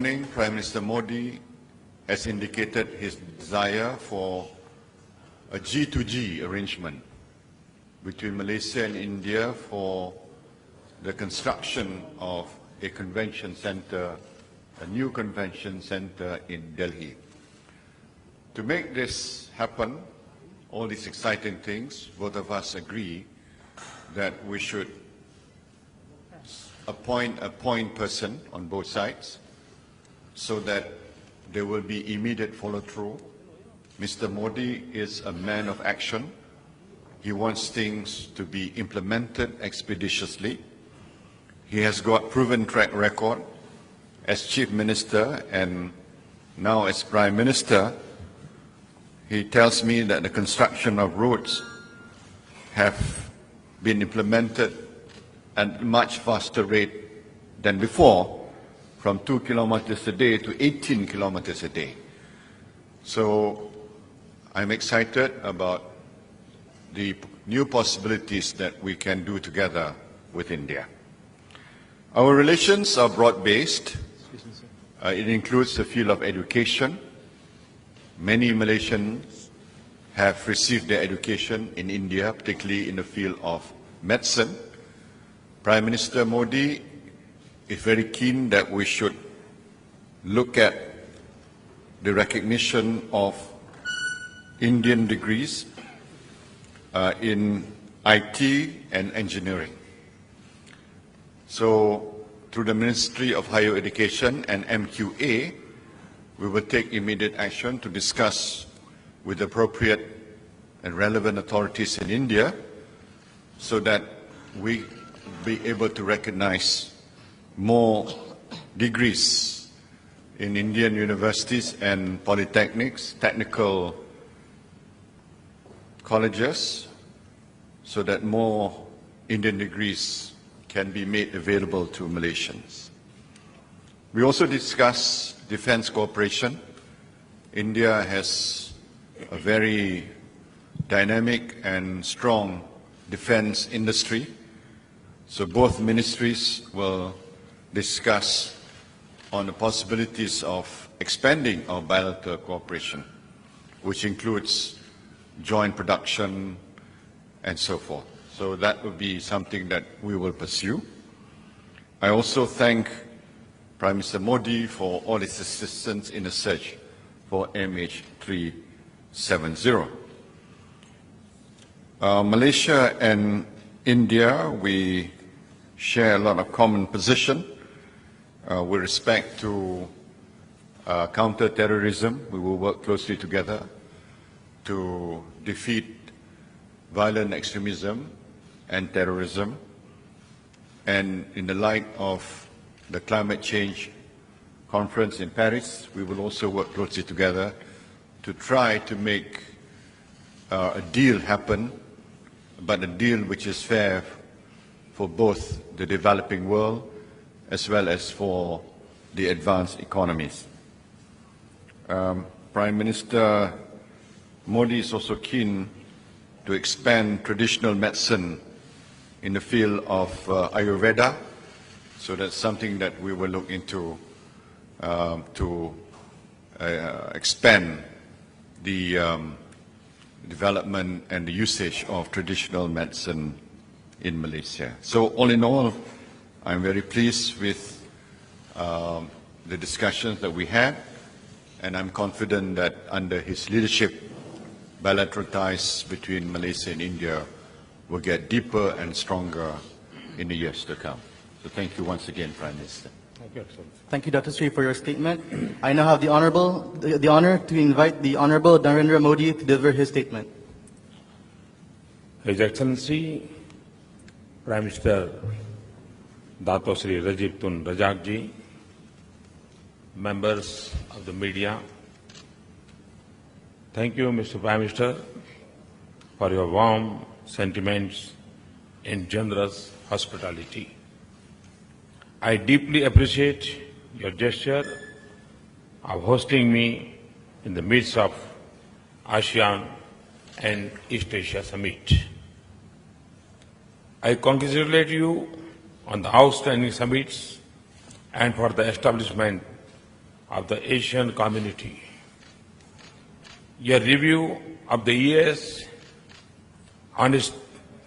morning, Prime Minister Modi has indicated his desire for a G2G arrangement between Malaysia and India for the construction of a convention center, a new convention center in Delhi. To make this happen, all these exciting things, both of us agree that we should appoint a point person on both sides so that there will be immediate follow-through. Mr. Modi is a man of action. He wants things to be implemented expeditiously. He has got proven track record as Chief Minister and now as Prime Minister. He tells me that the construction of roads have been implemented at a much faster rate than before, from 2 kilometers a day to 18 kilometers a day. So I'm excited about the new possibilities that we can do together with India. Our relations are broad-based. It includes the field of education. Many Malaysians have received their education in India, particularly in the field of medicine. Prime Minister Modi is very keen that we should look at the recognition of Indian degrees in IT and engineering. So, through the Ministry of Higher Education and MQA, we will take immediate action to discuss with appropriate and relevant authorities in India so that we be able to recognize more degrees in Indian universities and polytechnics, technical colleges, so that more Indian degrees can be made available to Malaysians. We also discuss defense cooperation. India has a very dynamic and strong defense industry. So both ministries will discuss on the possibilities of expanding our bilateral cooperation, which includes joint production and so forth. So that will be something that we will pursue. I also thank Prime Minister Modi for all his assistance in the search for MH370. Malaysia and India, we share a lot of common position with respect to counter-terrorism. We will work closely together to defeat violent extremism and terrorism. And in the light of the climate change conference in Paris, we will also work closely together to try to make a deal happen, but a deal which is fair for both the developing world as well as for the advanced economies. Prime Minister Modi is also keen to expand traditional medicine in the field of Ayurveda, so that's something that we will look into to expand the development and the usage of traditional medicine in Malaysia. So all in all, I'm very pleased with the discussions that we had, and I'm confident that under his leadership, bilateral ties between Malaysia and India will get deeper and stronger in the years to come. So thank you once again, Prime Minister. Thank you, Excellency. Thank you, Dr. Sri, for your statement. I now have the honor to invite the Honorable Narendra Modi to deliver his statement. His Excellency, Prime Minister Dato Sri Najib Razak ji, members of the media, thank you, Mr. Prime Minister, for your warm sentiments and generous hospitality. I deeply appreciate your gesture of hosting me in the midst of ASEAN and East Asia Summit. I congratulate you on the outstanding summits and for the establishment of the Asian community. Your review of the years on its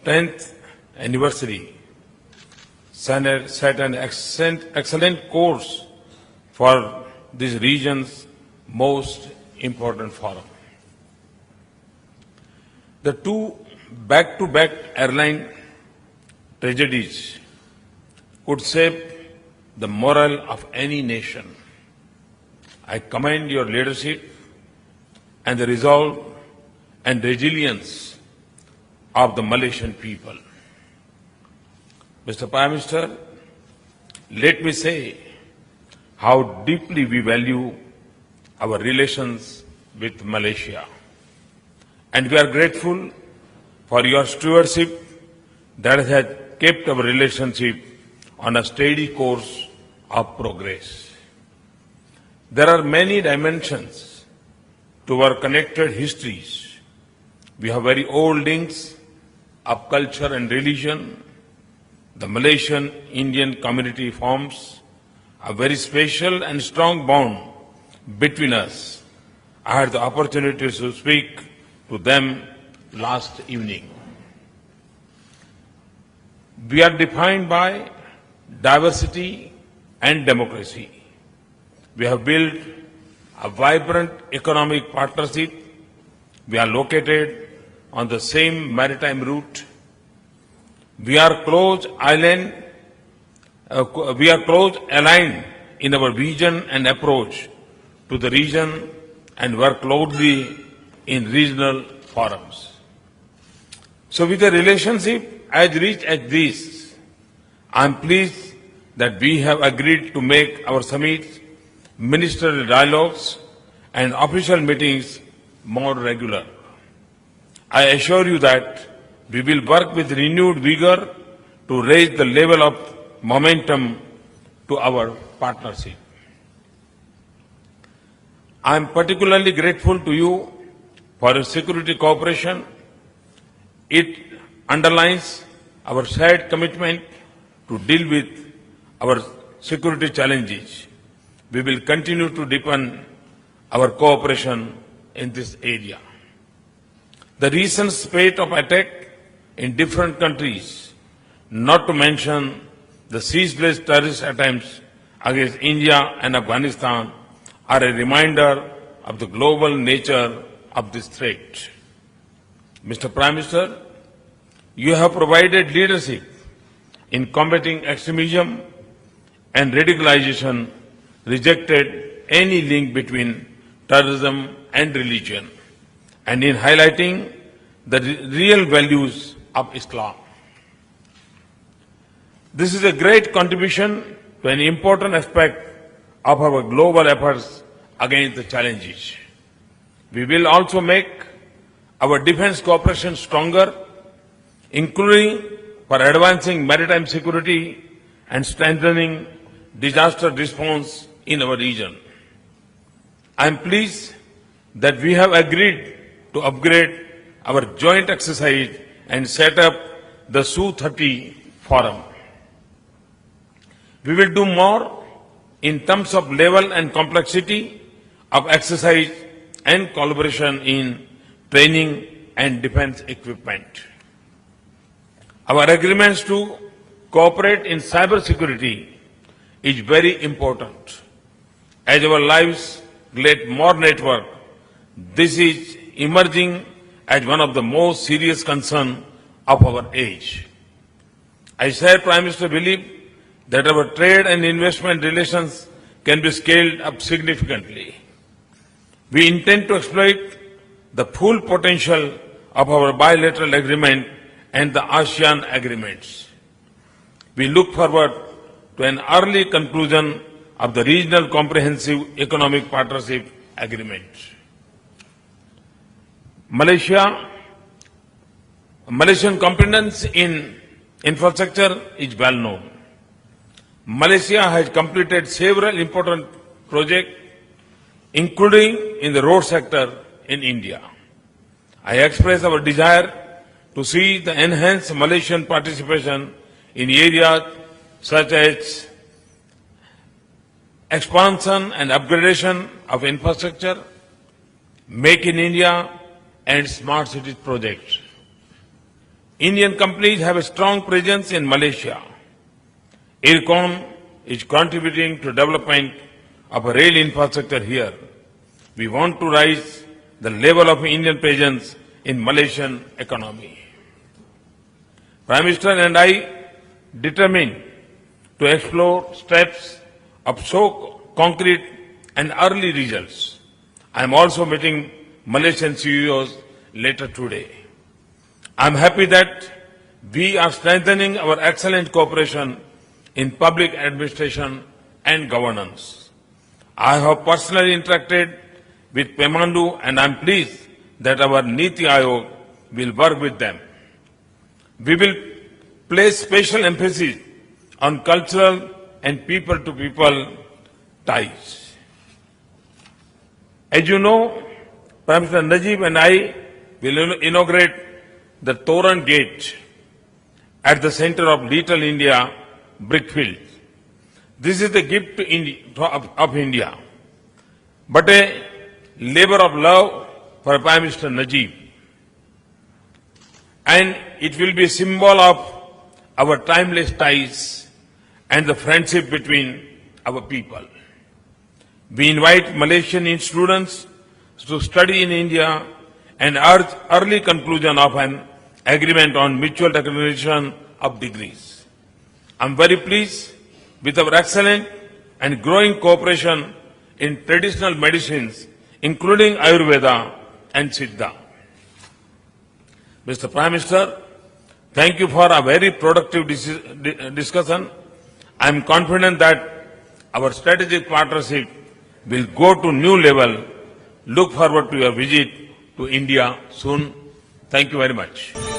10th anniversary set an excellent course for this region's most important forum. The two back-to-back airline tragedies could shape the morale of any nation. I commend your leadership and the resolve and resilience of the Malaysian people. Mr. Prime Minister, let me say how deeply we value our relations with Malaysia. And we are grateful for your stewardship that has kept our relationship on a steady course of progress. There are many dimensions to our connected histories. We have very old links of culture and religion. The Malaysian-Indian community forms a very special and strong bond between us. I had the opportunity to speak to them last evening. We are defined by diversity and democracy. We have built a vibrant economic partnership. We are located on the same maritime route. We are close aligned in our vision and approach to the region and work closely in regional forums. So with a relationship as rich as this, I am pleased that we have agreed to make our summits, ministerial dialogues and official meetings more regular. I assure you that we will work with renewed vigor to raise the level of momentum to our partnership. I am particularly grateful to you for your security cooperation. It underlines our shared commitment to deal with our security challenges. We will continue to deepen our cooperation in this area. The recent spate of attacks in different countries, not to mention the ceaseless terrorist attempts against India and Afghanistan, are a reminder of the global nature of this threat. Mr. Prime Minister, you have provided leadership in combating extremism and radicalization, rejected any link between terrorism and religion, and in highlighting the real values of Islam. This is a great contribution to an important aspect of our global efforts against the challenges. We will also make our defense cooperation stronger, including for advancing maritime security and strengthening disaster response in our region. I am pleased that we have agreed to upgrade our joint exercise and set up the Su-30 forum. We will do more in terms of level and complexity of exercise and collaboration in training and defense equipment. Our agreements to cooperate in cyber security is very important. As our lives get more network, this is emerging as one of the most serious concerns of our age. I share Prime Minister belief that our trade and investment relations can be scaled up significantly. We intend to exploit the full potential of our bilateral agreement and the ASEAN agreements. We look forward to an early conclusion of the Regional Comprehensive Economic Partnership Agreement. Malaysian competence in infrastructure is well known. Malaysia has completed several important projects, including in the road sector in India. I express our desire to see the enhanced Malaysian participation in areas such as expansion and upgradation of infrastructure, Make in India and Smart Cities projects. Indian companies have a strong presence in Malaysia. IRCON is contributing to development of a rail infrastructure here. We want to raise the level of Indian presence in Malaysian economy. Prime Minister and I determined to explore steps of so concrete and early results. I am also meeting Malaysian CEOs later today. I am happy that we are strengthening our excellent cooperation in public administration and governance. I have personally interacted with Pemandu and I am pleased that our Niti Aayog will work with them. We will place special emphasis on cultural and people-to-people ties. As you know, Prime Minister Najib and I will inaugurate the Toran Gate at the center of Little India Brickfield. This is the gift to of India, but a labor of love for Prime Minister Najib. And it will be a symbol of our timeless ties and the friendship between our people. We invite Malaysian students to study in India and urge early conclusion of an agreement on mutual recognition of degrees. I am very pleased with our excellent and growing cooperation in traditional medicines, including Ayurveda and Siddha. Mr. Prime Minister, thank you for a very productive discussion. I am confident that our strategic partnership will go to new level. Look forward to your visit to India soon. Thank you very much.